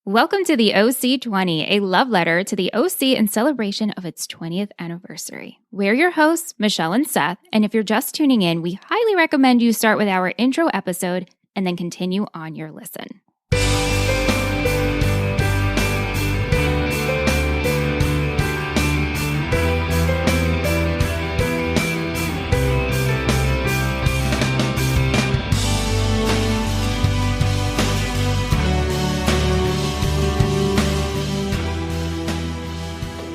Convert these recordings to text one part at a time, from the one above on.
Welcome to the OC20, a love letter to the OC in celebration of its 20th anniversary. We're your hosts, Michelle and Seth, and if you're just tuning in, we highly recommend you start with our intro episode and then continue on your listen.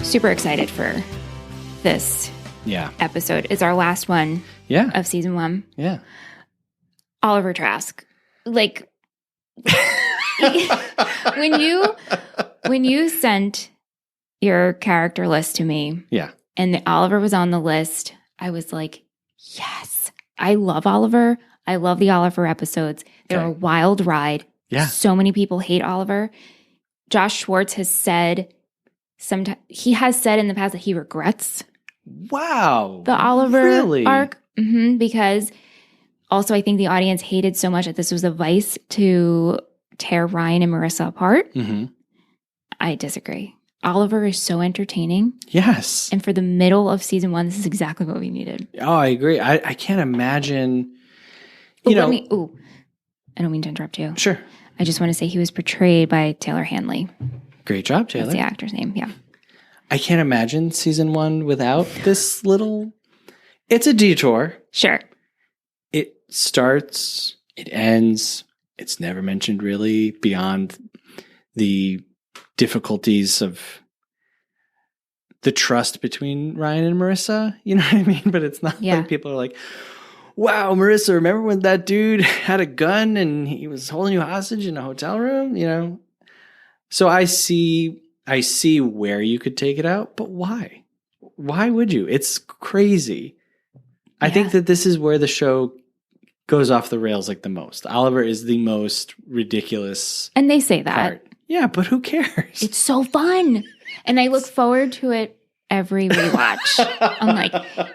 Super excited for this episode. It's our last one of season 1. Yeah. Oliver Trask. Like, when you sent your character list to me and Oliver was on the list, I was like, yes, I love Oliver. I love the Oliver episodes. They're a wild ride. Yeah. So many people hate Oliver. Josh Schwartz has said he has said in the past that he regrets the Oliver arc. Because also I think the audience hated so much that this was a vice to tear Ryan and Marissa apart. I disagree. Oliver is so entertaining. Yes. And for the middle of season 1, this is exactly what we needed. Oh, I agree. I can't imagine, I don't mean to interrupt you. Sure. I just want to say he was portrayed by Taylor Hanley. Great job, Taylor. That's the actor's name, yeah. I can't imagine season 1 without this little... It's a detour. Sure. It starts, it ends. It's never mentioned really beyond the difficulties of the trust between Ryan and Marissa. You know what I mean? But it's not like people are like, wow, Marissa, remember when that dude had a gun and he was holding you hostage in a hotel room? So I see where you could take it out, but why? Why would you? It's crazy. I think that this is where the show goes off the rails like the most. Oliver is the most ridiculous. And they say that. Part. Yeah, but who cares? It's so fun. And I look forward to it every rewatch. I'm like,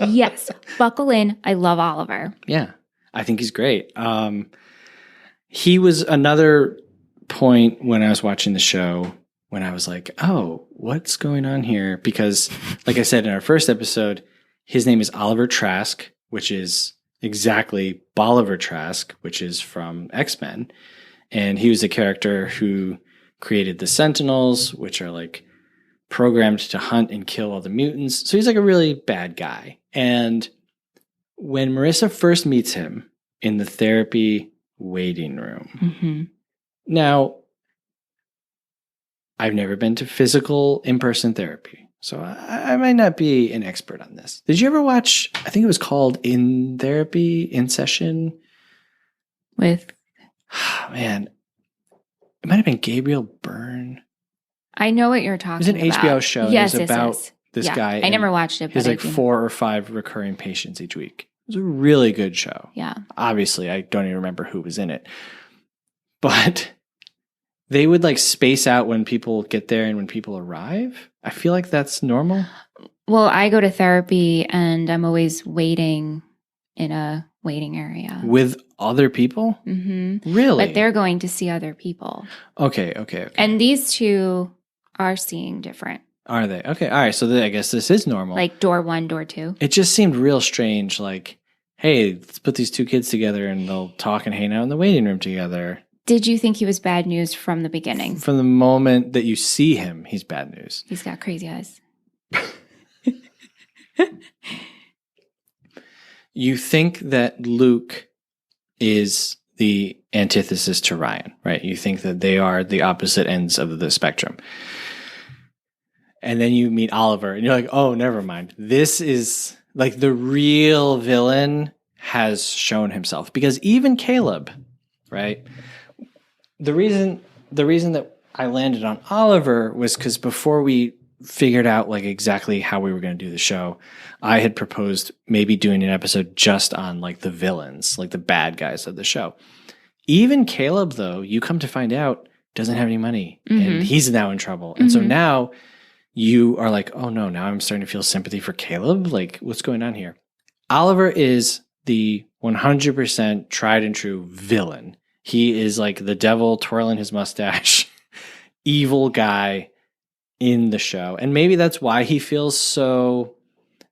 yes, buckle in. I love Oliver. Yeah, I think he's great. He was another point when I was watching the show when I was like, oh, what's going on here? Because like I said in our first episode, his name is Oliver Trask, which is exactly Bolivar Trask, which is from X-Men. And he was a character who created the Sentinels, which are like programmed to hunt and kill all the mutants. So he's like a really bad guy. And when Marissa first meets him in the therapy waiting room, now, I've never been to physical in-person therapy, so I might not be an expert on this. Did you ever watch, I think it was called In Therapy, In Session? With? Man, it might have been Gabriel Byrne. I know what you're talking about. It was an HBO show. Yes, it was about this guy. I never watched it. He has like 4 or 5 recurring patients each week. It was a really good show. Yeah. Obviously, I don't even remember who was in it. But they would like space out when people get there and when people arrive. I feel like that's normal. Well, I go to therapy and I'm always waiting in a waiting area. With other people? Really? But they're going to see other people. Okay. And these two are seeing different. Are they? Okay. All right. So I guess this is normal. Like door 1, door 2. It just seemed real strange. Like, hey, let's put these 2 kids together and they'll talk and hang out in the waiting room together. Did you think he was bad news from the beginning? From the moment that you see him, he's bad news. He's got crazy eyes. You think that Luke is the antithesis to Ryan, right? You think that they are the opposite ends of the spectrum. And then you meet Oliver and you're like, oh, never mind. This is like the real villain has shown himself. Because even Caleb, right? The reason that I landed on Oliver was because before we figured out like exactly how we were going to do the show, I had proposed maybe doing an episode just on like the villains, like the bad guys of the show. Even Caleb, though, you come to find out, doesn't have any money and he's now in trouble. And so now you are like, oh no, now I'm starting to feel sympathy for Caleb. Like, what's going on here? Oliver is the 100% tried and true villain. He is like the devil twirling his mustache evil guy in the show. And maybe that's why he feels so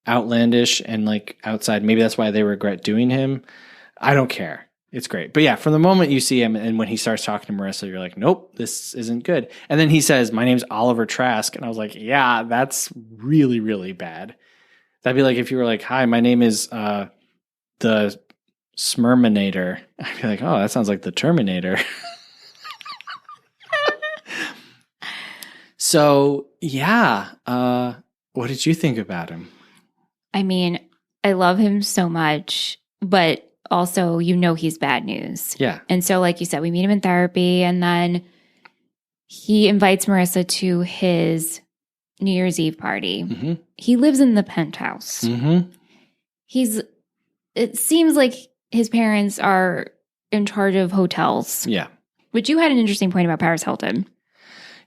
outlandish and like outside. Maybe that's why they regret doing him. I don't care. It's great. But yeah, from the moment you see him and when he starts talking to Marissa, you're like, nope, this isn't good. And then he says, my name's Oliver Trask. And I was like, yeah, that's really, really bad. That'd be like if you were like, hi, my name is the Smurminator. I'd be like, oh, that sounds like the Terminator. So, yeah. What did you think about him? I mean, I love him so much, but also, he's bad news. Yeah. And so, like you said, we meet him in therapy, and then he invites Marissa to his New Year's Eve party. Mm-hmm. He lives in the penthouse. Mm-hmm. It seems like his parents are in charge of hotels. Yeah. But you had an interesting point about Paris Hilton.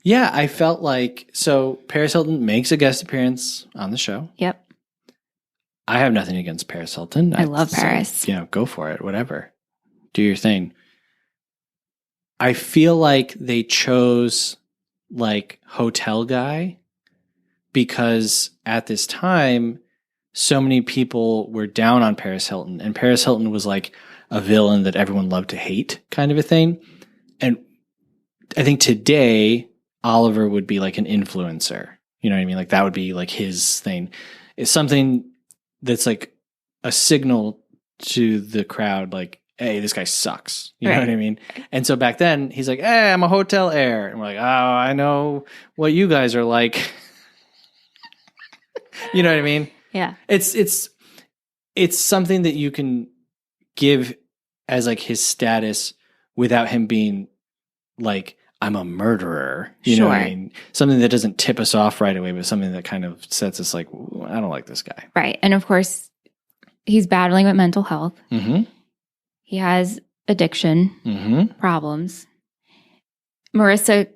Yeah, I felt like, so Paris Hilton makes a guest appearance on the show. Yep. I have nothing against Paris Hilton. I love Paris. Go for it, whatever. Do your thing. I feel like they chose like hotel guy because at this time, so many people were down on Paris Hilton, and Paris Hilton was like a villain that everyone loved to hate kind of a thing. And I think today, Oliver would be like an influencer. You know what I mean? Like that would be like his thing. It's something that's like a signal to the crowd, like, hey, this guy sucks. You know what I mean? And so back then, he's like, hey, I'm a hotel heir. And we're like, oh, I know what you guys are like. You know what I mean? Yeah. It's something that you can give as like his status without him being like, I'm a murderer. You know what I mean? Something that doesn't tip us off right away, but something that kind of sets us like, I don't like this guy. Right. And of course, he's battling with mental health. Mm-hmm. He has addiction problems. Marissa,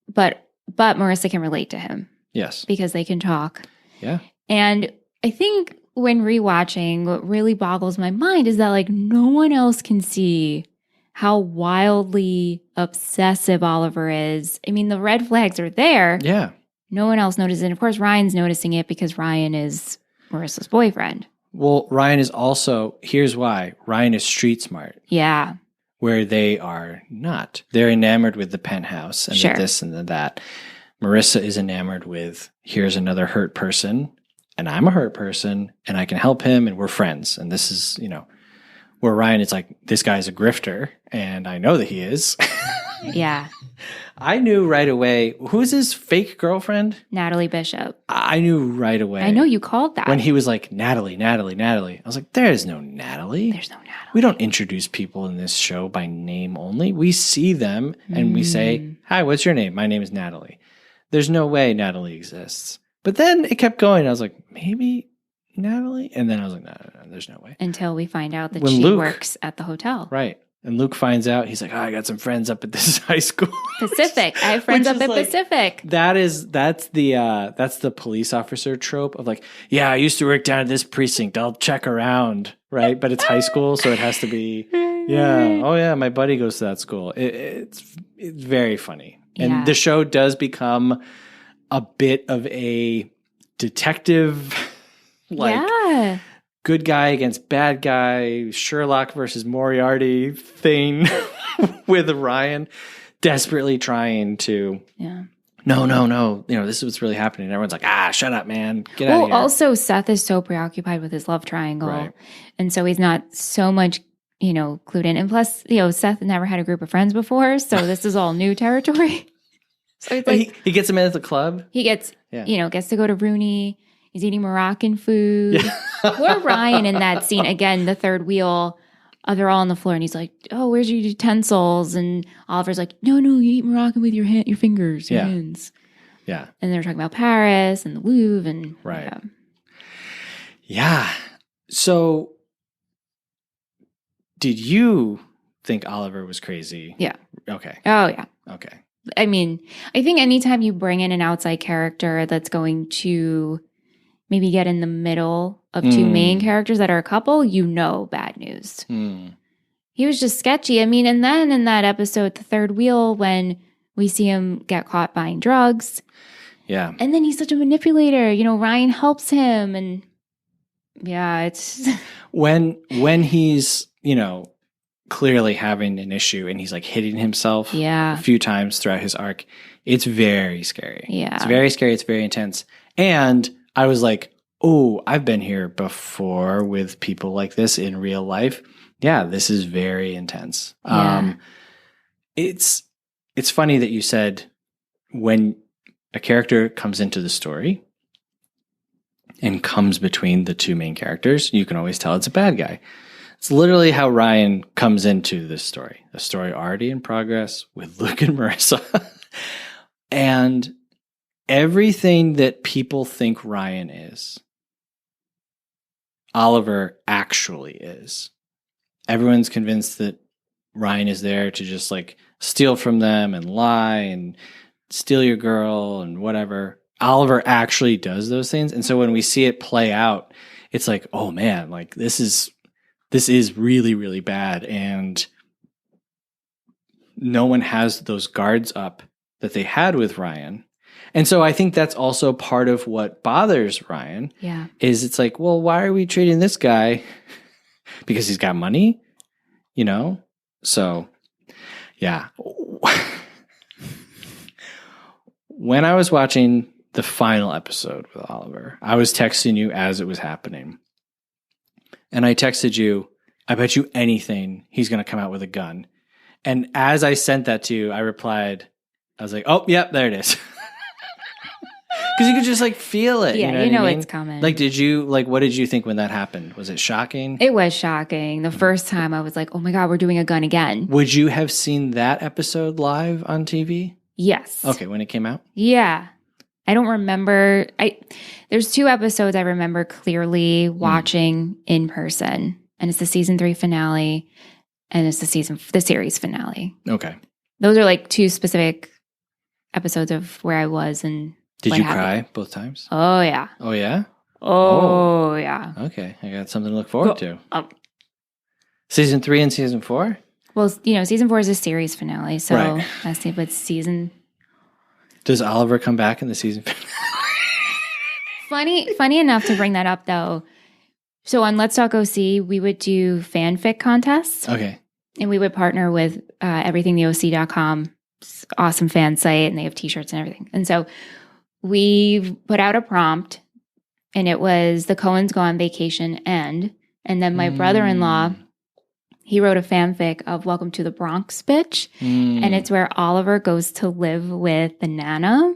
but Marissa can relate to him. Yes. Because they can talk. Yeah. And I think when rewatching, what really boggles my mind is that like no one else can see how wildly obsessive Oliver is. I mean, the red flags are there. Yeah. No one else notices it. And of course, Ryan's noticing it because Ryan is Marissa's boyfriend. Well, Ryan is also, here's why. Ryan is street smart. Yeah. Where they are not. They're enamored with the penthouse and the this and the that. Marissa is enamored with, here's another hurt person, and I'm a hurt person, and I can help him, and we're friends. And this is, where Ryan is like, this guy's a grifter, and I know that he is. Yeah. I knew right away. Who's his fake girlfriend? Natalie Bishop. I knew right away. I know you called that. When he was like, Natalie. I was like, there is no Natalie. There's no Natalie. We don't introduce people in this show by name only. We see them and we say, hi, what's your name? My name is Natalie. There's no way Natalie exists. But then it kept going. I was like, maybe Natalie? And then I was like, no, there's no way. Until we find out that she works at the hotel. Right. And Luke finds out, he's like, oh, I got some friends up at this high school. Pacific. I have friends up at Pacific. That's the police officer trope of like, yeah, I used to work down at this precinct. I'll check around, right? But it's high school, so it has to be, yeah. Oh yeah, my buddy goes to that school. It's very funny. And the show does become a bit of a detective, like good guy against bad guy, Sherlock versus Moriarty thing with Ryan desperately trying to, no, this is what's really happening. And everyone's like, shut up, man. Get out of here. Well, also Seth is so preoccupied with his love triangle. Right. And so he's not so much, clued in. And plus, Seth never had a group of friends before. So this is all new territory. So he's like, he gets him in at the club. He gets, gets to go to Rooney. He's eating Moroccan food. Yeah. Poor Ryan in that scene. Again, the third wheel. They're all on the floor, and he's like, "Oh, where's your utensils?" And Oliver's like, "No, you eat Moroccan with your fingers, your hands." Yeah. And they're talking about Paris and the Louvre, and right. Yeah. So, did you think Oliver was crazy? Yeah. Okay. Oh yeah. Okay. I mean, I think anytime you bring in an outside character that's going to maybe get in the middle of two main characters that are a couple, bad news. He was just sketchy. I mean, and then in that episode, The Third Wheel, when We see him get caught buying drugs. Yeah. And then he's such a manipulator. Ryan helps him. And yeah, it's... when he's, clearly having an issue and he's like hitting himself a few times throughout his arc, it's very scary. Yeah. It's very scary. It's very intense. And I was like, oh, I've been here before with people like this in real life. Yeah, this is very intense. Yeah. It's funny that you said when a character comes into the story and comes between the two main characters, you can always tell it's a bad guy. It's literally how Ryan comes into this story, a story already in progress with Luke and Marissa. And everything that people think Ryan is, Oliver actually is. Everyone's convinced that Ryan is there to just like steal from them and lie and steal your girl and whatever. Oliver actually does those things. And so when we see it play out, it's like, oh man, like this is really, really bad. And no one has those guards up that they had with Ryan. And so I think that's also part of what bothers Ryan. Yeah. Is it's like, well, why are we treating this guy? Because he's got money, So, yeah. When I was watching the final episode with Oliver, I was texting you as it was happening. And I texted you, I bet you anything he's going to come out with a gun. And as I sent that to you, I replied, I was like, oh, yep, there it is. Because you could just like feel it. Yeah, you know it's coming. Like, what did you think when that happened? Was it shocking? It was shocking. The first time I was like, oh my God, we're doing a gun again. Would you have seen that episode live on TV? Yes. Okay, when it came out? Yeah. I don't remember. There's 2 episodes I remember clearly watching in person. And it's the season 3 finale and it's the series finale. Okay. Those are like 2 specific episodes of where I was and did you happened. cry both times? Oh, yeah. Oh, yeah? Oh, yeah. Okay. I got something to look forward to. Season 3 and season 4? Well, season 4 is a series finale. So right. that's it. But season... Does Oliver come back in the season finale? Funny enough to bring that up, though. So on Let's Talk OC, we would do fanfic contests. Okay. And we would partner with everythingtheoc.com. Awesome fan site, and they have t-shirts and everything. And so we put out a prompt, and it was the Coens go on vacation end. And then my brother-in-law, he wrote a fanfic of Welcome to the Bronx, bitch. And it's where Oliver goes to live with the Nana.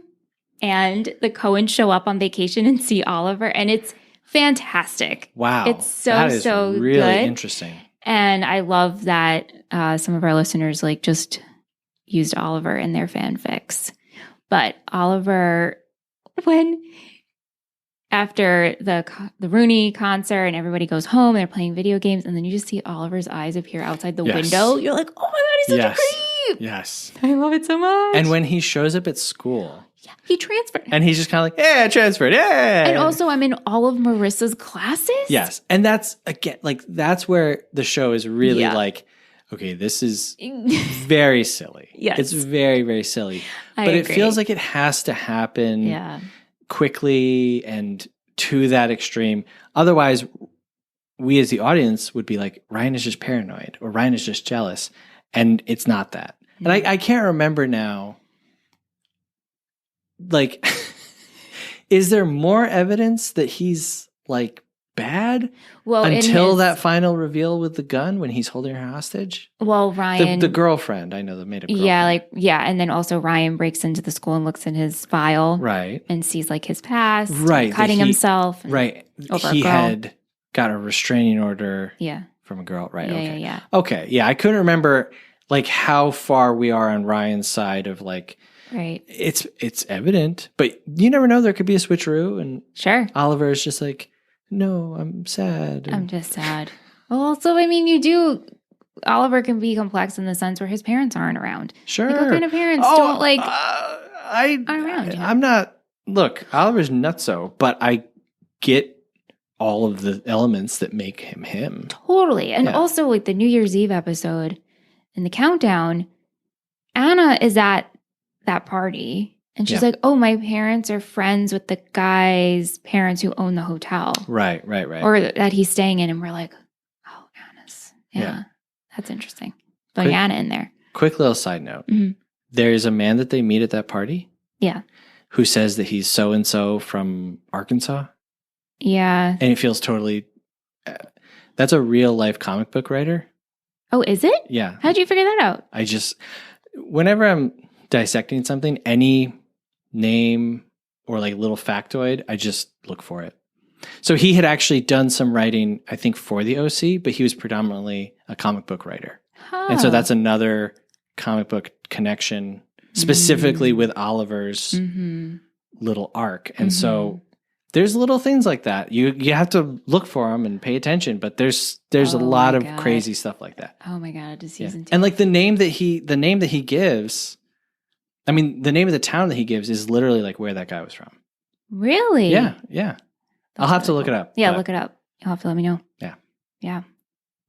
And the Coens show up on vacation and see Oliver. And it's fantastic. Wow. It's so really good. Interesting. And I love that some of our listeners like just used Oliver in their fanfics. But Oliver, after the Rooney concert and everybody goes home, they're playing video games, and then you just see Oliver's eyes appear outside the window. You're like, oh my God, he's such a creep. Yes. I love it so much. And when he shows up at school. Yeah, he transferred. And he's just kind of like, yeah, I transferred. Yeah. And also, I'm in all of Marissa's classes. Yes. And that's, again, like, that's where the show is really like, okay, this is very silly. Yes. It's very, very silly. I but agree. It feels like it has to happen quickly and to that extreme. Otherwise, we as the audience would be like, Ryan is just paranoid or Ryan is just jealous. And it's not that. Mm-hmm. And I can't remember now. Like, is there more evidence that he's like bad? Well, until that final reveal with the gun when he's holding her hostage? Well, Ryan, the girlfriend, I know the made up girlfriend. And then also Ryan breaks into the school and looks in his file, right, and sees like his past, right, cutting himself, right. He had got a restraining order, from a girl, right? Okay, yeah. I couldn't remember like how far we are on Ryan's side of like. Right. It's evident, but you never know. There could be a switcheroo, and sure, Oliver is just like, no, I'm sad. I'm just sad. Well, also, I mean, Oliver can be complex in the sense where his parents aren't around. Sure. Like, what kind of parents don't like aren't around? I'm not. Look, Oliver's nutso, but I get all of the elements that make him him. Totally, and also like the New Year's Eve episode in the countdown, Anna is at that party. And she's like, oh, my parents are friends with the guy's parents who own the hotel. Right. Or that he's staying in. And we're like, oh, Anna's. Yeah. That's interesting. Throwing Anna in there. Quick little side note. Mm-hmm. There's a man that they meet at that party. Yeah. Who says that he's so-and-so from Arkansas. Yeah. And it feels totally... that's a real-life comic book writer. Oh, is it? Yeah. How'd you figure that out? Whenever I'm dissecting something, any name or like little factoid, I just look for it. So he had actually done some writing, I think, for the OC, but he was predominantly a comic book writer. Huh. And so that's another comic book connection, specifically with Oliver's little arc. And so there's little things like that. You have to look for them and pay attention, but there's a lot of crazy stuff like that. Oh my God, to season 2. And like the name that he gives, I mean, the name of the town that he gives is literally like where that guy was from. Really? Yeah. I'll have to look it up. Yeah, look it up. You'll have to let me know. Yeah.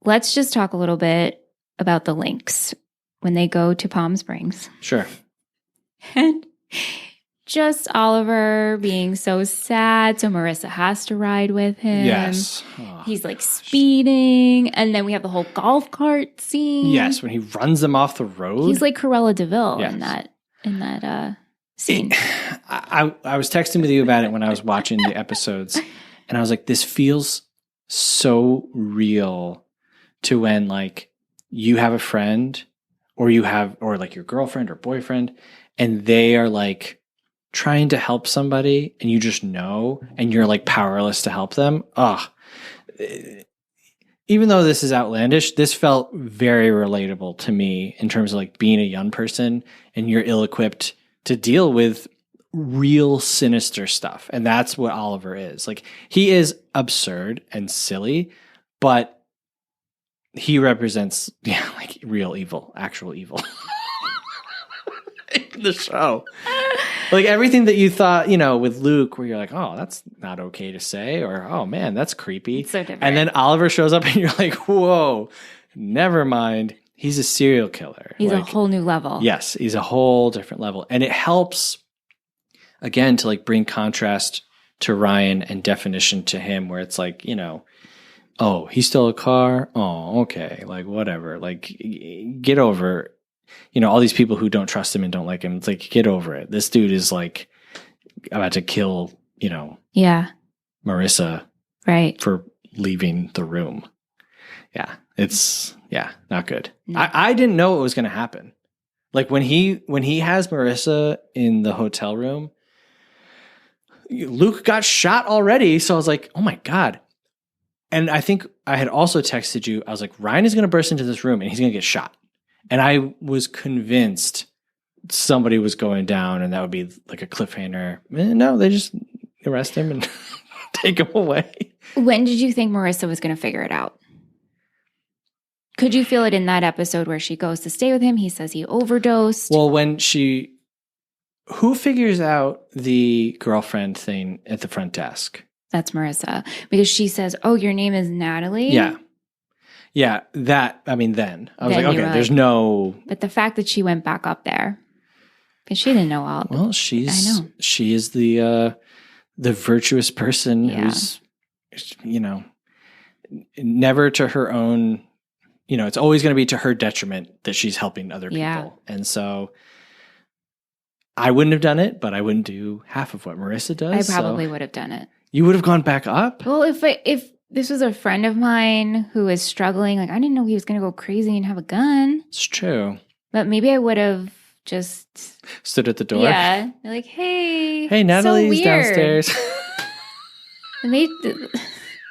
Let's just talk a little bit about the Lynx when they go to Palm Springs. Sure. And just Oliver being so sad. So Marissa has to ride with him. Yes. Oh, he's like speeding. And then we have the whole golf cart scene. Yes, when he runs them off the road. He's like Cruella DeVille in that scene. I was texting with you about it when I was watching the episodes. And I was like, this feels so real to when like you have a friend or like your girlfriend or boyfriend and they are like trying to help somebody and you just know and you're like powerless to help them. Even though this is outlandish, this felt very relatable to me in terms of like being a young person and you're ill-equipped to deal with real sinister stuff. And that's what Oliver is. Like he is absurd and silly, but he represents like real evil, actual evil in the show. Like everything that you thought, with Luke, where you're like, oh, that's not okay to say, or oh man, that's creepy. It's so different. And then Oliver shows up and you're like, whoa, never mind. He's a serial killer. He's a whole new level. Yes, he's a whole different level. And it helps, again, to like bring contrast to Ryan and definition to him, where it's like, oh, he stole a car? Oh, okay. Like, whatever. Like, get over, all these people who don't trust him and don't like him. It's like, get over it. This dude is like about to kill, Marissa. Right. For leaving the room. Yeah. It's, not good. No. I didn't know what was going to happen. Like when he has Marissa in the hotel room, Luke got shot already. So I was like, oh my God. And I think I had also texted you. I was like, Ryan is going to burst into this room and he's going to get shot. And I was convinced somebody was going down and that would be like a cliffhanger. No, they just arrest him and take him away. When did you think Marissa was going to figure it out? Could you feel it in that episode where she goes to stay with him? He says he overdosed. Well, who figures out the girlfriend thing at the front desk? That's Marissa. Because she says, oh, your name is Natalie? Yeah. Yeah, then. I was like, okay, there's no... But the fact that she went back up there, because she didn't know all... Well, she is the virtuous person who's, never to her own... it's always going to be to her detriment that she's helping other people. Yeah. And so I wouldn't have done it, but I wouldn't do half of what Marissa does. I probably would have done it. You would have gone back up? Well, if this was a friend of mine who was struggling, like I didn't know he was going to go crazy and have a gun. It's true. But maybe I would have just... stood at the door? Yeah. Like, hey. Hey, Natalie's downstairs. The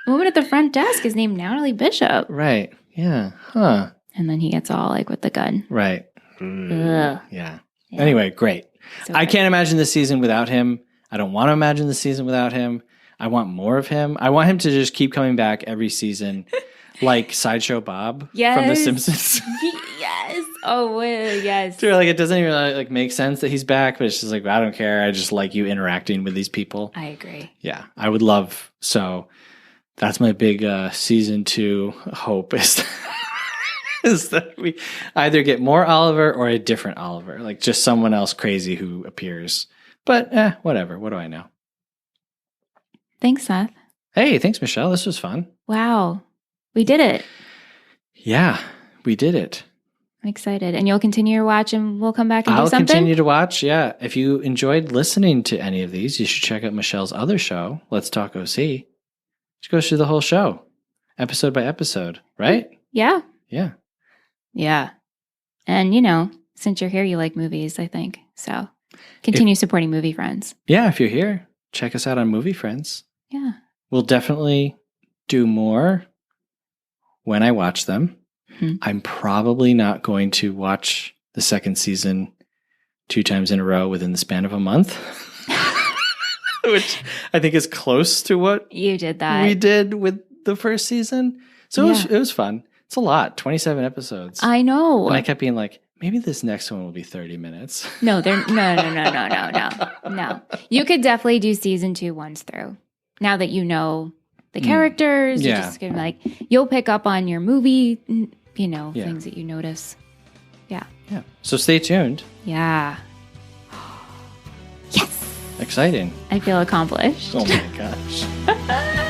woman at the front desk is named Natalie Bishop. Right. Yeah. Huh. And then he gets all like with the gun. Right. Yeah. Anyway, great. So I can't imagine the season without him. I don't want to imagine the season without him. I want more of him. I want him to just keep coming back every season, like Sideshow Bob from The Simpsons. Yes. Oh, yes. So like it doesn't even like make sense that he's back, but it's just like I don't care. I just like you interacting with these people. I agree. Yeah, I would love so. That's my big season 2 hope is is that we either get more Oliver or a different Oliver, like just someone else crazy who appears. But whatever. What do I know? Thanks, Seth. Hey, thanks, Michelle. This was fun. Wow. We did it. Yeah, we did it. I'm excited. And you'll continue to watch and we'll come back and do something? I'll continue to watch, yeah. If you enjoyed listening to any of these, you should check out Michelle's other show, Let's Talk OC. She goes through the whole show, episode by episode, right? Yeah. Yeah. Yeah. And, since you're here, you like movies, I think. So continue supporting Movie Friends. Yeah, if you're here, check us out on Movie Friends. Yeah. We'll definitely do more when I watch them. Mm-hmm. I'm probably not going to watch the second season 2 times in a row within the span of a month, which I think is close to what you did that we did with the first season. So it was fun. It's a lot, 27 episodes. I know. And I kept being like, maybe this next one will be 30 minutes. No. You could definitely do season 2 once through. Now that you know the characters, you're just gonna be like, you'll pick up on your movie, things that you notice. Yeah. Yeah. So stay tuned. Yeah. Yes. Exciting. I feel accomplished. Oh my gosh.